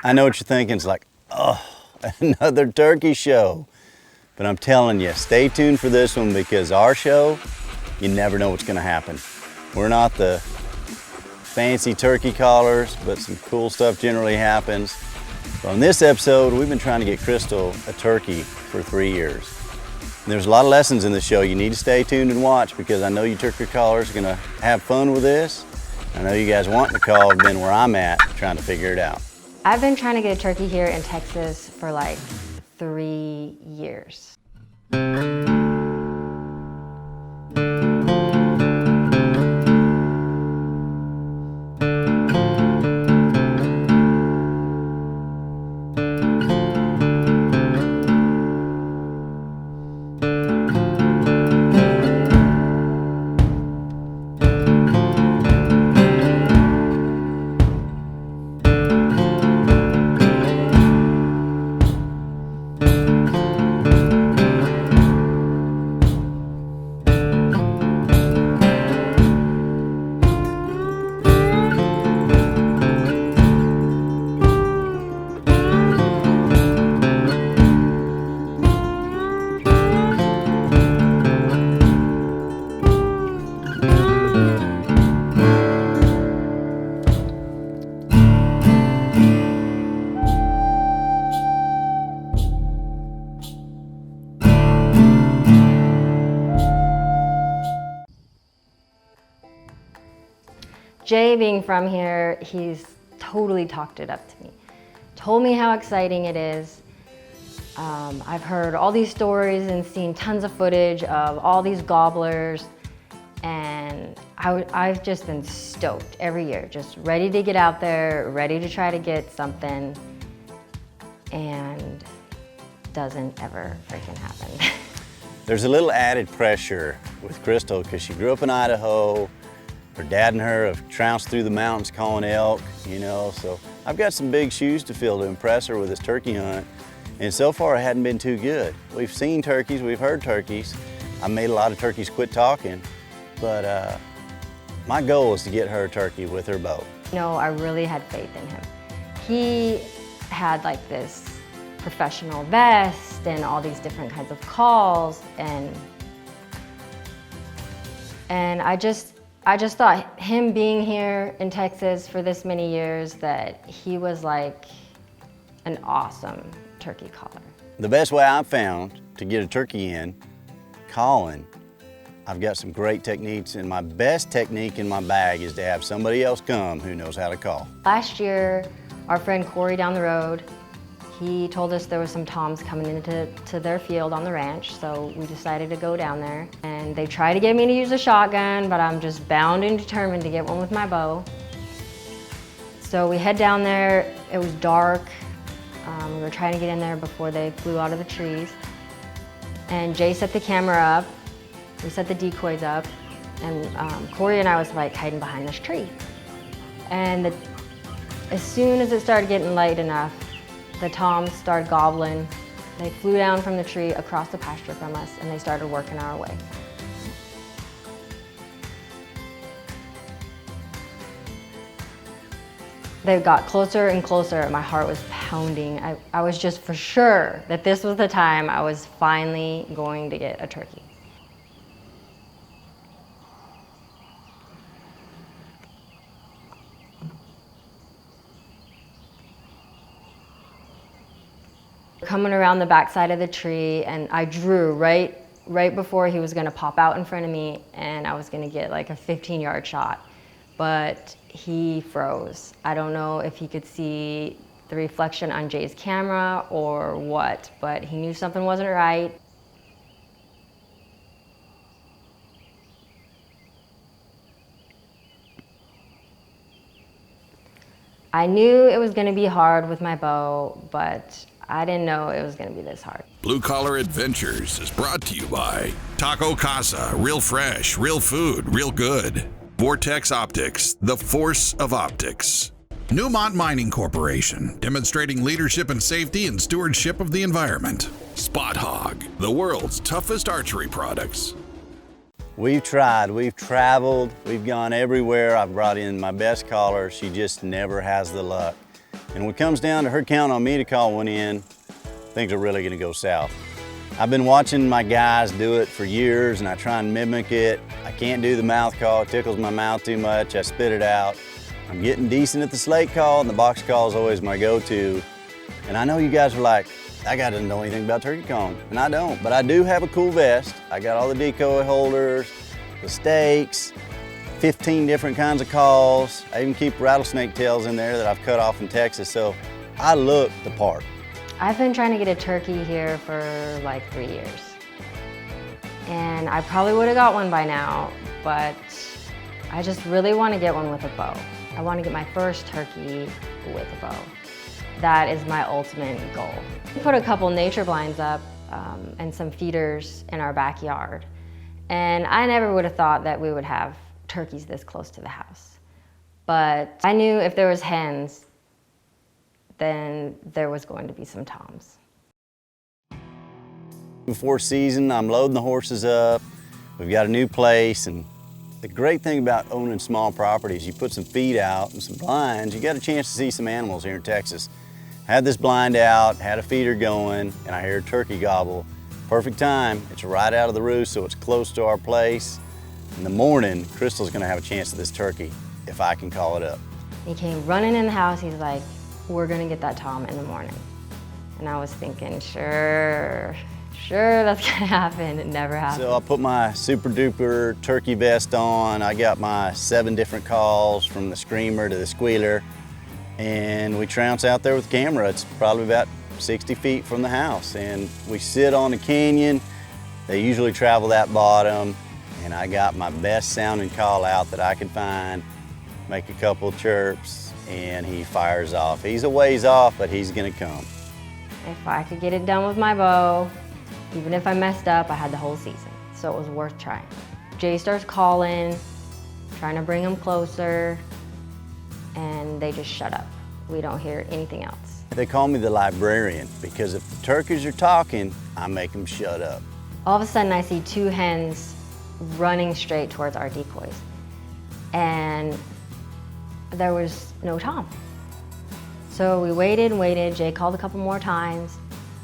I know what you're thinking. It's like, oh, another turkey show. But I'm telling you, stay tuned for this one because our show, you never know what's gonna happen. We're not the fancy turkey callers, but some cool stuff generally happens. So on this episode, we've been trying to get Crystal a turkey for 3 years. And there's a lot of lessons in the show. You need to stay tuned and watch because I know you turkey callers are gonna have fun with this. I know you guys wanting to call have been where I'm at trying to figure it out. I've been trying to get a turkey here in Texas for like 3 years. Jay, being from here, he's totally talked it up to me. Told me how exciting it is. I've heard all these stories and seen tons of footage of all these gobblers, and I've just been stoked every year, just ready to get out there, ready to try to get something, and doesn't ever freaking happen. There's a little added pressure with Crystal because she grew up in Idaho. Her dad and her have trounced through the mountains calling elk, you know, so I've got some big shoes to fill to impress her with this turkey hunt. And so far it hadn't been too good. We've seen turkeys, we've heard turkeys. I made a lot of turkeys quit talking, but my goal is to get her a turkey with her bow. No, I really had faith in him. He had like this professional vest and all these different kinds of calls, and I just thought him being here in Texas for this many years that he was like an awesome turkey caller. The best way I've found to get a turkey in, calling, I've got some great techniques, and my best technique in my bag is to have somebody else come who knows how to call. Last year, our friend Corey down the road, he told us there was some toms coming into their field on the ranch, so we decided to go down there. And they tried to get me to use a shotgun, but I'm just bound and determined to get one with my bow. So we head down there. It was dark. We were trying to get in there before they flew out of the trees. And Jay set the camera up. We set the decoys up. And Corey and I was like hiding behind this tree. And as soon as it started getting light enough, the toms started gobbling. They flew down from the tree across the pasture from us, and they started working our way. They got closer and closer. My heart was pounding. I was just for sure that this was the time I was finally going to get a turkey. Coming around the backside of the tree, and I drew right before he was gonna pop out in front of me, and I was gonna get like a 15-yard shot, but he froze. I don't know if he could see the reflection on Jay's camera or what, but he knew something wasn't right. I knew it was gonna be hard with my bow, but I didn't know it was gonna be this hard. Blue Collar Adventures is brought to you by Taco Casa, real fresh, real food, real good. Vortex Optics, the force of optics. Newmont Mining Corporation, demonstrating leadership and safety and stewardship of the environment. Spot Hog, the world's toughest archery products. We've tried, we've traveled, we've gone everywhere. I've brought in my best caller. She just never has the luck. And when it comes down to her counting on me to call one in, things are really gonna go south. I've been watching my guys do it for years and I try and mimic it. I can't do the mouth call, it tickles my mouth too much, I spit it out. I'm getting decent at the slate call and the box call is always my go-to. And I know you guys are like, that guy doesn't know anything about turkey calling, and I don't, but I do have a cool vest. I got all the decoy holders, the stakes, 15 different kinds of calls. I even keep rattlesnake tails in there that I've cut off in Texas, so I look the part. I've been trying to get a turkey here for like 3 years. And I probably would have got one by now, but I just really want to get one with a bow. I want to get my first turkey with a bow. That is my ultimate goal. We put a couple nature blinds up and some feeders in our backyard. And I never would have thought that we would have turkeys this close to the house. But I knew if there was hens, then there was going to be some toms. Before season, I'm loading the horses up. We've got a new place, and the great thing about owning small properties, you put some feed out and some blinds, you got a chance to see some animals here in Texas. Had this blind out, had a feeder going, and I hear a turkey gobble. Perfect time, it's right out of the roost, so it's close to our place. In the morning, Crystal's gonna have a chance at this turkey, if I can call it up. He came running in the house, he's like, we're gonna get that tom in the morning. And I was thinking, sure, that's gonna happen. It never happened. So I put my super duper turkey vest on. I got my 7 different calls from the screamer to the squealer. And we trounce out there with the camera. It's probably about 60 feet from the house. And we sit on the canyon. They usually travel that bottom. And I got my best sounding call out that I can find, make a couple of chirps, and he fires off. He's a ways off, but he's gonna come. If I could get it done with my bow, even if I messed up, I had the whole season. So it was worth trying. Jay starts calling, trying to bring him closer, and they just shut up. We don't hear anything else. They call me the librarian because if the turkeys are talking, I make them shut up. All of a sudden I see 2 hens running straight towards our decoys. And there was no tom. So we waited and waited. Jay called a couple more times,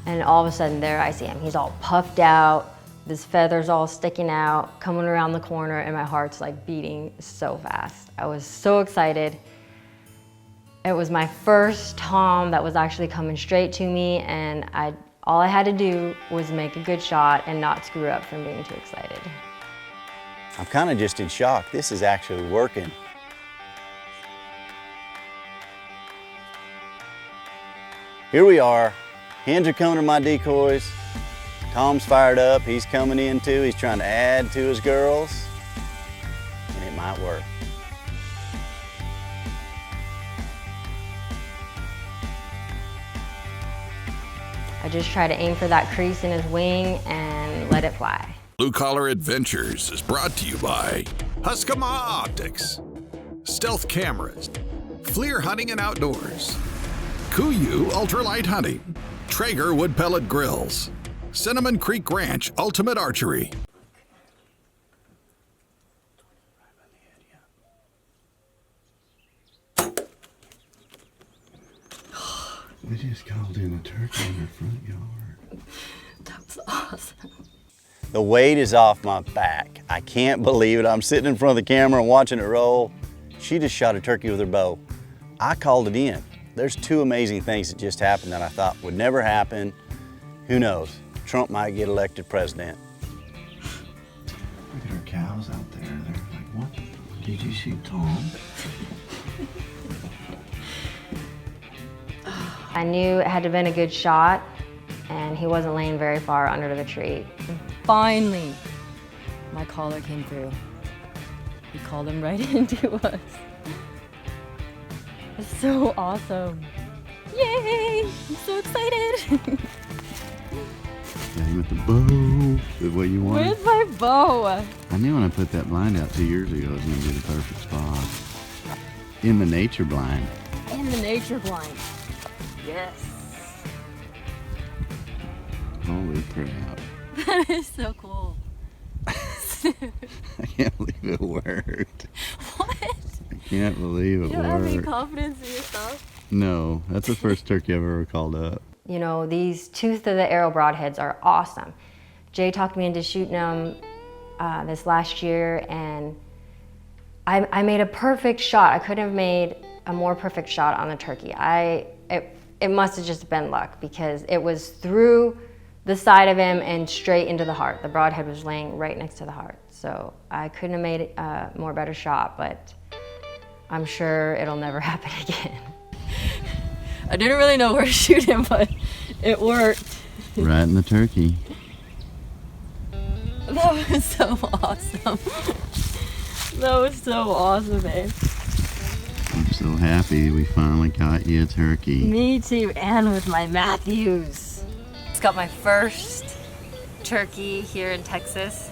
and all of a sudden there I see him. He's all puffed out, his feathers all sticking out, coming around the corner, and my heart's like beating so fast. I was so excited. It was my first tom that was actually coming straight to me, and all I had to do was make a good shot and not screw up from being too excited. I'm kind of just in shock. This is actually working. Here we are. Hens are coming to my decoys. Tom's fired up. He's coming in too. He's trying to add to his girls. And it might work. I just try to aim for that crease in his wing and let it fly. Blue Collar Adventures is brought to you by Huskama Optics, Stealth Cameras, Fleer Hunting and Outdoors, Kuyu Ultralight Hunting, Traeger Wood Pellet Grills, Cinnamon Creek Ranch Ultimate Archery. We just called in a turkey in the front yard. That was awesome. The weight is off my back. I can't believe it. I'm sitting in front of the camera and watching it roll. She just shot a turkey with her bow. I called it in. There's 2 amazing things that just happened that I thought would never happen. Who knows? Trump might get elected president. Look at our cows out there. They're like, what? Did you shoot Tom? I knew it had to have been a good shot, and he wasn't laying very far under the tree. Finally, my caller came through. He called him right into us. It's so awesome. Yay! I'm so excited. And with the bow, the way you want Where's my bow? I knew when I put that blind out 2 years ago, it was going to be the perfect spot. In the nature blind. In the nature blind. Yes. Holy crap. That is so cool. I can't believe it worked. What? I can't believe it You don't have any worked. confidence in yourself? No, that's the first turkey I've ever called up. You know, these tooth of the arrow broadheads are awesome. Jay talked me into shooting them this last year, and I made a perfect shot. I couldn't have made a more perfect shot on the turkey. It must have just been luck, because it was through the side of him and straight into the heart. The broadhead was laying right next to the heart. So I couldn't have made a more better shot, but I'm sure it'll never happen again. I didn't really know where to shoot him, but it worked. Right in the turkey. That was so awesome. That was so awesome, babe. I'm so happy we finally got you a turkey. Me too, and with my Matthews. It's got my first turkey here in Texas.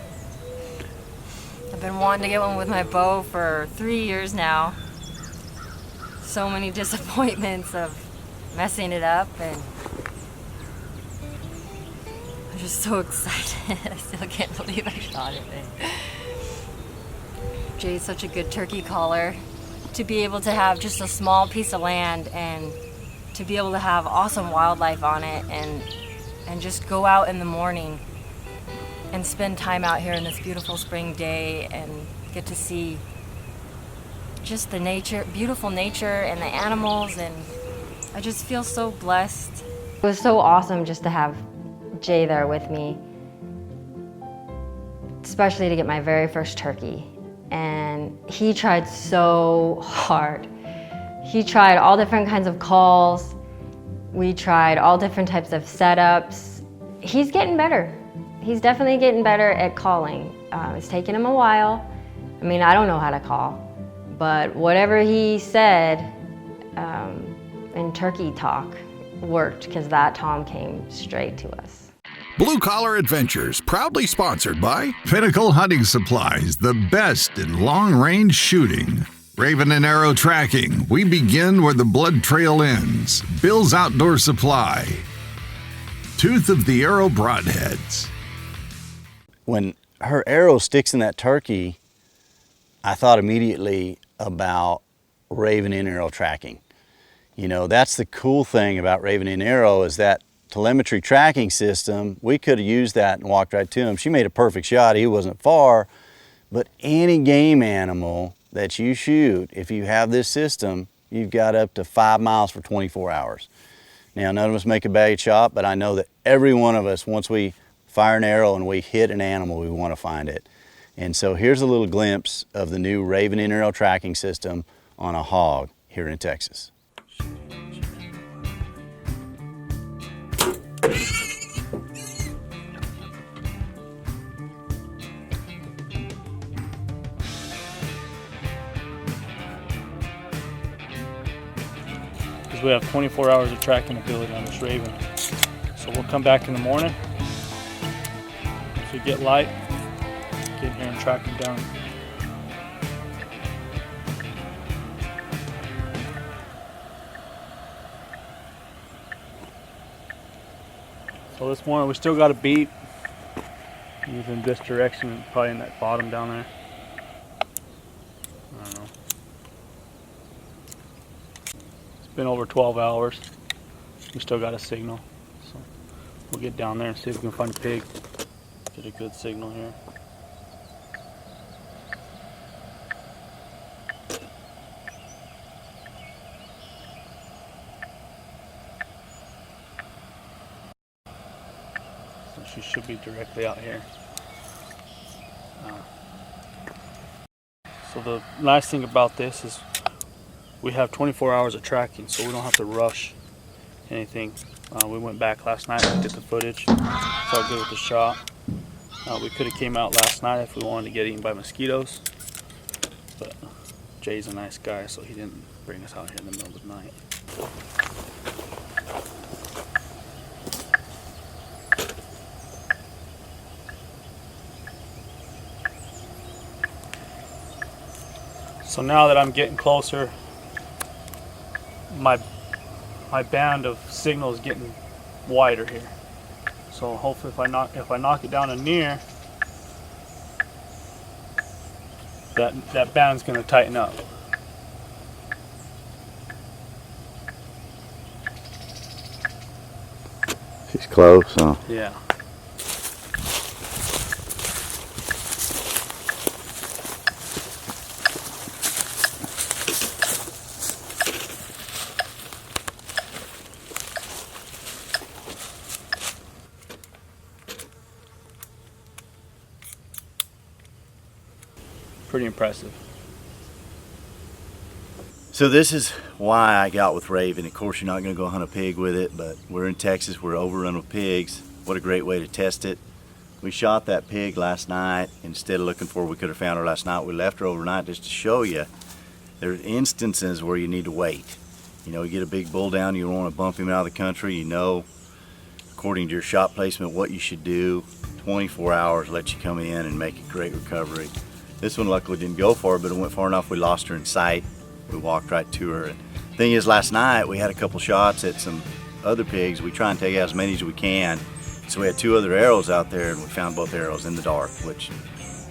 I've been wanting to get one with my bow for 3 years now. So many disappointments of messing it up, and I'm just so excited. I still can't believe I shot it. Jay's such a good turkey caller. To be able to have just a small piece of land and to be able to have awesome wildlife on it, and just go out in the morning and spend time out here in this beautiful spring day and get to see just the nature, beautiful nature, and the animals, and I just feel so blessed. It was so awesome just to have Jay there with me, especially to get my very first turkey. And he tried so hard. He tried all different kinds of calls. We tried all different types of setups. He's getting better. He's definitely getting better at calling. It's taken him a while. I mean, I don't know how to call, but whatever he said in turkey talk worked, because that tom came straight to us. Blue Collar Adventures, proudly sponsored by Pinnacle Hunting Supplies, the best in long-range shooting. Raven and Arrow Tracking, we begin where the blood trail ends. Bill's Outdoor Supply. Tooth of the Arrow Broadheads. When her arrow sticks in that turkey, I thought immediately about Raven and Arrow Tracking. You know, that's the cool thing about Raven and Arrow, is that telemetry tracking system. We could have used that and walked right to him. She made a perfect shot. He wasn't far, but any game animal that you shoot, if you have this system, you've got up to 5 miles for 24 hours. Now, none of us make a bad shot, but I know that every one of us, once we fire an arrow and we hit an animal, we want to find it. And so here's a little glimpse of the new Raven and Arrow tracking system on a hog here in Texas. Because we have 24 hours of tracking ability on this Raven. So we'll come back in the morning. Once we get light, get in here and track them down. So this morning we still got a beat. Using this direction, probably in that bottom down there. I don't know. It's been over 12 hours. We still got a signal. So we'll get down there and see if we can find a pig. Get a good signal here. So she should be directly out here. So the nice thing about this is we have 24 hours of tracking, so we don't have to rush anything. We went back last night, looked at the footage, felt good with the shot. We could have came out last night if we wanted to get eaten by mosquitoes, but Jay's a nice guy, so he didn't bring us out here in the middle of the night. So now that I'm getting closer, my band of signal is getting wider here. So hopefully if I knock it down to near, that band's going to tighten up. She's close, huh? Yeah. Pretty impressive. So this is why I got with Raven. Of course, you're not going to go hunt a pig with it, but we're in Texas. We're overrun with pigs. What a great way to test it. We shot that pig last night. Instead of looking for her, we could have found her last night. We left her overnight just to show you there's instances where you need to wait. You know, you get a big bull down, you don't want to bump him out of the country. You know, according to your shot placement, what you should do. 24 hours let you come in and make a great recovery. This one luckily didn't go far, but it went far enough we lost her in sight. We walked right to her. And the thing is, last night we had a couple shots at some other pigs. We try and take out as many as we can. So we had 2 other arrows out there, and we found both arrows in the dark, which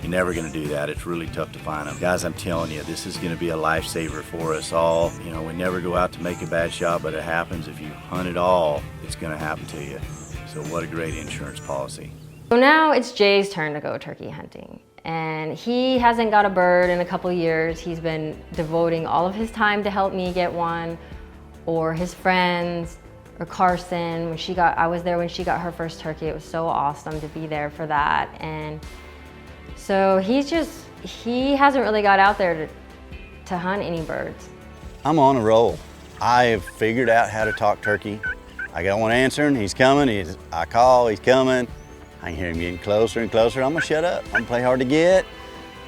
you're never going to do that. It's really tough to find them. Guys, I'm telling you, this is going to be a lifesaver for us all. You know, we never go out to make a bad shot, but it happens. If you hunt it all, it's going to happen to you. So what a great insurance policy. So now it's Jay's turn to go turkey hunting. And he hasn't got a bird in a couple years. He's been devoting all of his time to help me get one, or his friends, or Carson. I was there when she got her first turkey. It was so awesome to be there for that. And so he hasn't really got out there to hunt any birds. I'm on a roll. I have figured out how to talk turkey. I got one answering, he's coming. I call, he's coming. I can hear him getting closer and closer. I'm gonna shut up. I'm gonna play hard to get.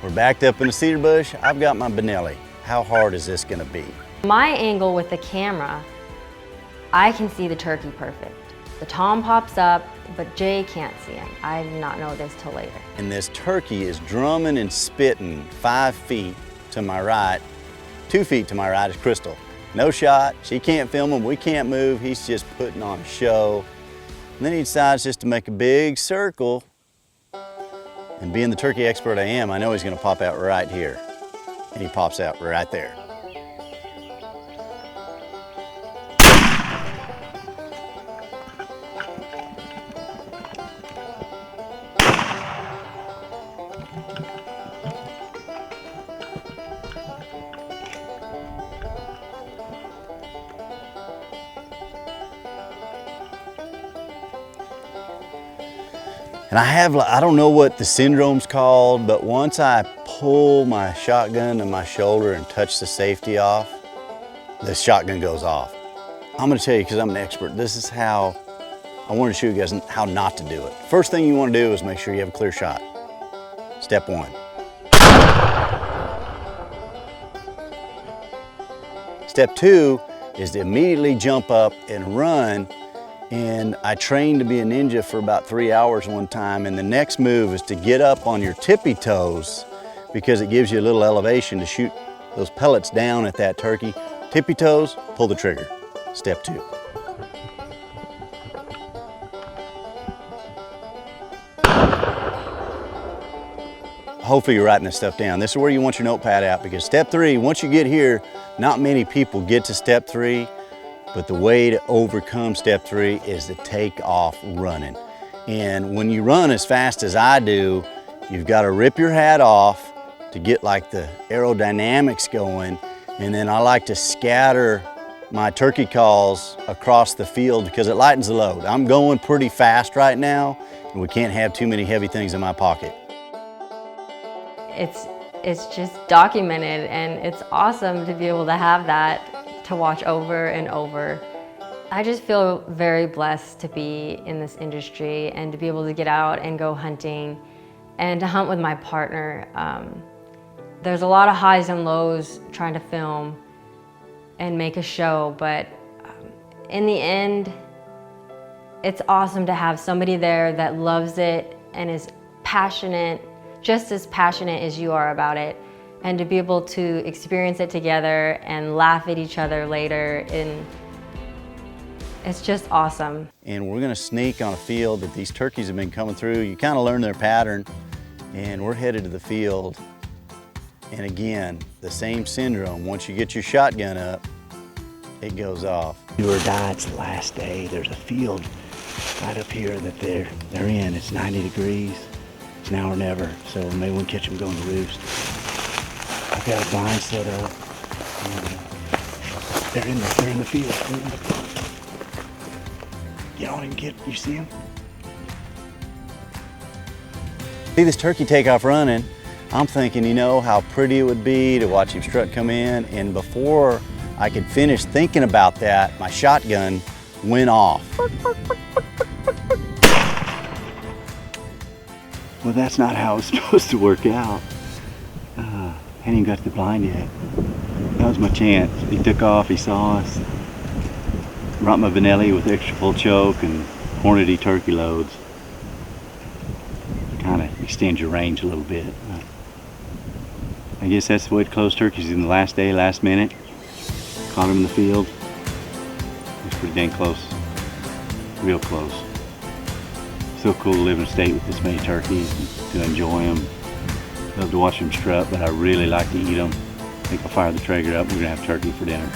We're backed up in the cedar bush. I've got my Benelli. How hard is this gonna be? My angle with the camera, I can see the turkey perfect. The tom pops up, but Jay can't see him. I did not know this till later. And this turkey is drumming and spitting 5 feet to my right. 2 feet to my right is Crystal. No shot, she can't film him, we can't move. He's just putting on a show. And then he decides just to make a big circle. And being the turkey expert I am, I know he's gonna pop out right here. And he pops out right there. And I don't know what the syndrome's called, but once I pull my shotgun to my shoulder and touch the safety off, the shotgun goes off. I'm gonna tell you, because I'm an expert, this is how I want to show you guys how not to do it. First thing you want to do is make sure you have a clear shot. Step 1. Step 2 is to immediately jump up and run. And I trained to be a ninja for about 3 hours one time. And the next move is to get up on your tippy toes, because it gives you a little elevation to shoot those pellets down at that turkey. Tippy toes, pull the trigger. Step 2. Hopefully you're writing this stuff down. This is where you want your notepad out, because step 3, once you get here, not many people get to step 3. But the way to overcome step 3 is to take off running. And when you run as fast as I do, you've got to rip your hat off to get like the aerodynamics going. And then I like to scatter my turkey calls across the field because it lightens the load. I'm going pretty fast right now, and we can't have too many heavy things in my pocket. It's just documented, and it's awesome to be able to have that to watch over and over. I just feel very blessed to be in this industry and to be able to get out and go hunting and to hunt with my partner. There's a lot of highs and lows trying to film and make a show, but in the end, it's awesome to have somebody there that loves it and is passionate, just as passionate as you are about it. And to be able to experience it together and laugh at each other later, and it's just awesome. And we're gonna sneak on a field that these turkeys have been coming through. You kind of learn their pattern, and we're headed to the field. And again, the same syndrome. Once you get your shotgun up, it goes off. Do or die, it's the last day. There's a field right up here that they're in. It's 90 degrees. It's now or never. So maybe we'll catch them going to roost. I've got a blind set up. And, they're in the field. Get on and you see them? See this turkey take off running. I'm thinking, you know, how pretty it would be to watch him strut come in, and before I could finish thinking about that, my shotgun went off. Well, that's not how it's supposed to work out. Hadn't even got to the blind yet. That was my chance. He took off, he saw us. Brought my Benelli with extra full choke and Hornady turkey loads. Kind of extend your range a little bit. I guess that's the way to close turkeys in the last day, last minute. Caught him in the field. It's pretty dang close. Real close. So cool to live in a state with this many turkeys and to enjoy them. Love to watch them strut, but I really like to eat them. I think I'll fire the Traeger up. We're gonna have turkey for dinner.